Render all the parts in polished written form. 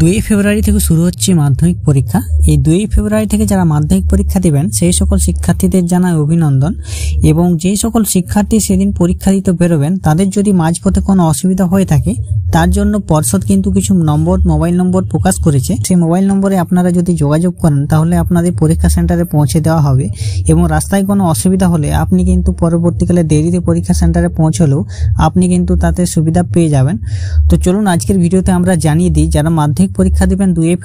2 ফেব্রুয়ারি থেকে শুরু হচ্ছে মাধ্যমিক পরীক্ষা। এই 2 ফেব্রুয়ারি থেকে যারা মাধ্যমিক পরীক্ষা দেবেন সেই সকল শিক্ষার্থীদের জানাই অভিনন্দন। এবং যেই সকল শিক্ষার্থী সেদিন পরীক্ষা দিতে বেরোবেন তাদের যদি মাঝপথে কোনো অসুবিধা হয়ে থাকে তার জন্য পর্ষদ কিন্তু কিছু মোবাইল নম্বর প্রকাশ করেছে। সেই মোবাইল নম্বরে আপনারা যদি যোগাযোগ করেন তাহলে আপনাদের পরীক্ষা সেন্টারে পৌঁছে দেওয়া হবে। এবং রাস্তায় কোনো অসুবিধা হলে আপনি কিন্তু পরবর্তীকালে দেরিতে পরীক্ষা সেন্টারে পৌঁছলেও আপনি কিন্তু তাতে সুবিধা পেয়ে যাবেন। তো চলুন আজকের ভিডিওতে আমরা জানিয়ে দিই যারা মাধ্যমিক পরীক্ষা দেবেন 2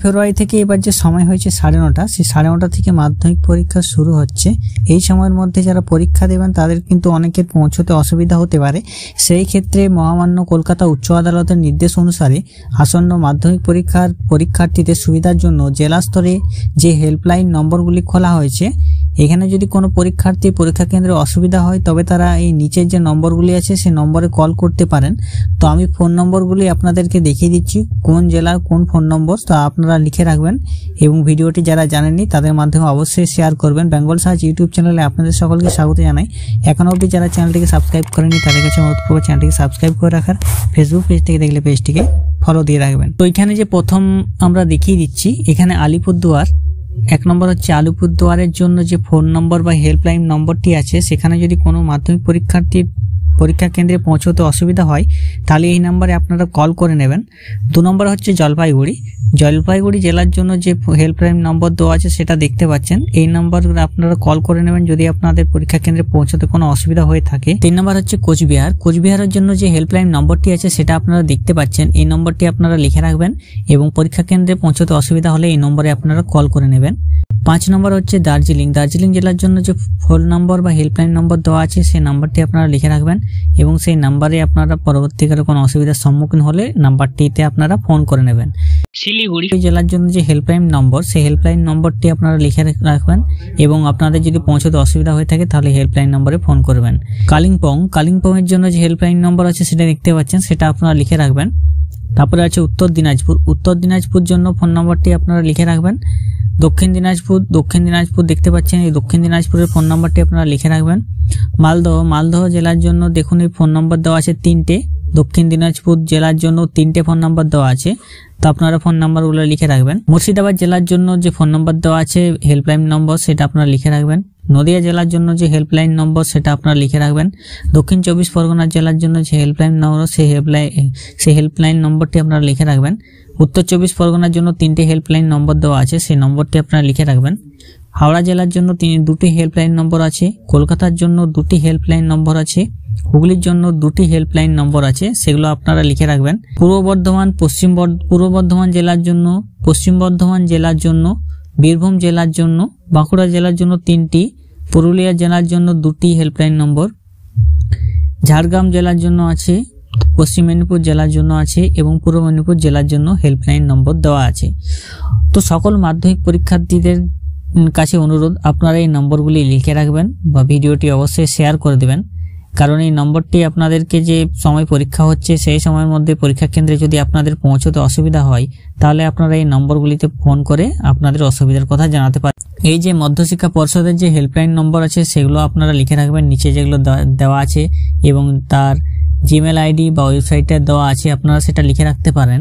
ফেব্রুয়ারি থেকে এবার যে সময় হয়েছে 9:30, সেই 9:30 থেকে মাধ্যমিক পরীক্ষা শুরু হচ্ছে। এই সময়ের মধ্যে যারা পরীক্ষা দেবেন তাদের কিন্তু অনেকের পৌঁছতে অসুবিধা হতে পারে। সেই ক্ষেত্রে মহামান্য কলকাতা উচ্চ আদালতের নির্দেশ অনুসারে আসন্ন মাধ্যমিক পরীক্ষার পরীক্ষার্থীদের সুবিধার জন্য জেলা স্তরে যে হেল্পলাইন নম্বরগুলি খোলা হয়েছে, এখানে যদি কোনো পরীক্ষার্থী পরীক্ষা কেন্দ্রে অসুবিধা হয় তবে তারা এই নিচের যে নম্বরগুলি আছে সেই নম্বরে কল করতে পারেন। তো আমি ফোন নম্বরগুলি আপনাদেরকে দেখিয়ে দিচ্ছি কোন জেলার কোন ফোন নম্বর, তা আপনারা লিখে রাখবেন এবং ভিডিওটি যারা জানেননি তাদের মাধ্যমে অবশ্যই শেয়ার করবেন। বেঙ্গল সার্চ ইউটিউব চ্যানেলে আপনাদের সকলকে স্বাগত জানাই। এখন অবধি যারা চ্যানেলটিকে সাবস্ক্রাইব করেনি তাদের কাছে অনুরোধ করব চ্যানেলটিকে সাবস্ক্রাইব করে রাখার, ফেসবুক পেজ থেকে দেখলে পেজটিকে ফলো দিয়ে রাখবেন। তো এখানে যে প্রথম আমরা দেখিয়ে দিচ্ছি, এখানে আলিপুরদুয়ার 1 নম্বর হচ্ছে আলিপুরদুয়ারের জন্য যে ফোন নম্বর বা হেল্পলাইন নম্বরটি আছে, সেখানে যদি কোনো মাধ্যমিক পরীক্ষার্থীর পরীক্ষা কেন্দ্রে পৌঁছতে অসুবিধা হয় তাহলে এই নম্বরে আপনারা কল করে নেবেন। 2 নম্বর হচ্ছে জলপাইগুড়ি জেলার জন্য যে হেল্পলাইন নম্বর দেওয়া আছে সেটা দেখতে পাচ্ছেন। এই নম্বর আপনারা কল করে নেবেন যদি আপনাদের পরীক্ষা কেন্দ্রে পৌঁছতে কোনো অসুবিধা হয়ে থাকে। 3 নম্বর হচ্ছে কোচবিহারের জন্য যে হেল্পলাইন নম্বরটি আছে সেটা আপনারা দেখতে পাচ্ছেন। এই নম্বরটি আপনারা লিখে রাখবেন এবং পরীক্ষা কেন্দ্রে পৌঁছতে অসুবিধা হলে এই নম্বরে আপনারা কল করে নেবেন। 5 নম্বর হচ্ছে দার্জিলিং জেলার জন্য যে ফোন নম্বর বা হেল্পলাইন নম্বর দেওয়া আছে সেই নাম্বারটি আপনারা লিখে রাখবেন এবং সেই নাম্বারে আপনারা পরবর্তীকালে কোনো অসুবিধার সম্মুখীন হলে নাম্বারটিতে আপনারা ফোন করে নেবেন। শিলিগুড়ি জেলার জন্য যে হেল্পলাইন নম্বর সেই হেল্পলাইন নম্বরটি আপনারা লিখে রাখবেন এবং আপনাদের যদি পৌঁছতে অসুবিধা হয়ে থাকে তাহলে হেল্পলাইন নম্বরে ফোন করবেন। কালিম্পং এর জন্য যে হেল্পলাইন নম্বর আছে সেটা দেখতে পাচ্ছেন, সেটা আপনারা লিখে রাখবেন। তারপরে আছে উত্তর দিনাজপুর জন্য ফোন নম্বরটি আপনারা লিখে রাখবেন। দক্ষিণ দিনাজপুর দেখতে পাচ্ছেন, এই দক্ষিণ দিনাজপুরের ফোন নম্বরটি আপনারা লিখে রাখবেন। মালদহ জেলার জন্য দেখুন এই ফোন নম্বর দেওয়া আছে 3টে। দক্ষিণ দিনাজপুর জেলার জন্য 3টে ফোন নম্বর দেওয়া আছে, তো আপনারা ফোন নাম্বারগুলো লিখে রাখবেন। মুর্শিদাবাদ জেলার জন্য যে ফোন নম্বর দেওয়া আছে হেল্পলাইন নম্বর সেটা আপনারা লিখে রাখবেন। নদিয়া জেলার জন্য যে হেল্পলাইন নম্বর সেটা আপনারা লিখে রাখবেন। দক্ষিণ 24 পরগনা জেলার জন্য যে হেল্পলাইন নম্বর সেই হেল্পলাইন নম্বরটি আপনারা লিখে রাখবেন। উত্তর 24 পরগনার জন্য 3টে হেল্পলাইন নম্বর দেওয়া আছে, সেই নম্বরটি আপনারা লিখে রাখবেন। হাওড়া জেলার জন্য 2টি হেল্পলাইন নম্বর আছে। কলকাতার জন্য 2টি হেল্পলাইন নম্বর আছে। হুগলির জন্য 2টি হেল্পলাইন নম্বর আছে, সেগুলো আপনারা লিখে রাখবেন। পূর্ব বর্ধমান জেলার জন্য, পশ্চিম বর্ধমান জেলার জন্য, বীরভূম জেলার জন্য, বাঁকুড়া জেলার জন্য 3টি, পুরুলিয়া জেলার জন্য 2টি হেল্পলাইন নম্বর, ঝাড়গ্রাম জেলার জন্য আছে, পশ্চিম মেদিনীপুর জেলার জন্য আছে এবং পূর্ব মেদিনীপুর জেলার জন্য হেল্পলাইন নম্বর দেওয়া আছে। তো সকল মাধ্যমিক পরীক্ষার্থীদের কাছে অনুরোধ আপনারা এই নম্বরগুলি লিখে রাখবেন বা ভিডিওটি অবশ্যই শেয়ার করে দেবেন, কারণ এই নম্বরটি আপনাদেরকে যে সময় পরীক্ষা হচ্ছে সেই সময়ের মধ্যে পরীক্ষা কেন্দ্রে যদি আপনাদের পৌঁছতে অসুবিধা হয় তাহলে আপনারা এই নম্বরগুলিতে ফোন করে আপনাদের অসুবিধার কথা জানাতে পারেন। এই যে মধ্যশিক্ষা পর্ষদের যে হেল্পলাইন নম্বর আছে সেগুলো আপনারা লিখে রাখবেন, নিচে যেগুলো দেওয়া আছে এবং তার জিমেল আইডি বা ওয়েবসাইটে দেওয়া আছে আপনারা সেটা লিখে রাখতে পারেন।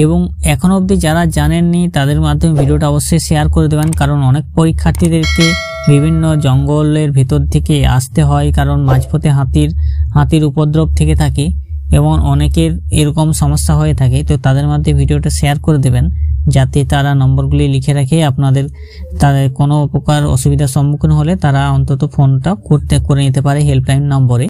এবং এখনো অবধি যারা জানেননি তাদের মাধ্যমে ভিডিওটা অবশ্যই শেয়ার করে দেবেন, কারণ অনেক পরীক্ষার্থীদেরকে বিভিন্ন জঙ্গলের ভিতর থেকে আসতে হয়, কারণ মাঝপথে হাতির উপদ্রব থেকে থাকে এবং অনেকের এরকম সমস্যা হয়ে থাকে। তো তাদের মধ্যে ভিডিওটা শেয়ার করে দেবেন যাতে তারা নম্বরগুলি লিখে রাখে, তাদের কোনো প্রকার অসুবিধার সম্মুখীন হলে তারা অন্তত ফোনটা করে নিতে পারে হেল্পলাইন নম্বরে।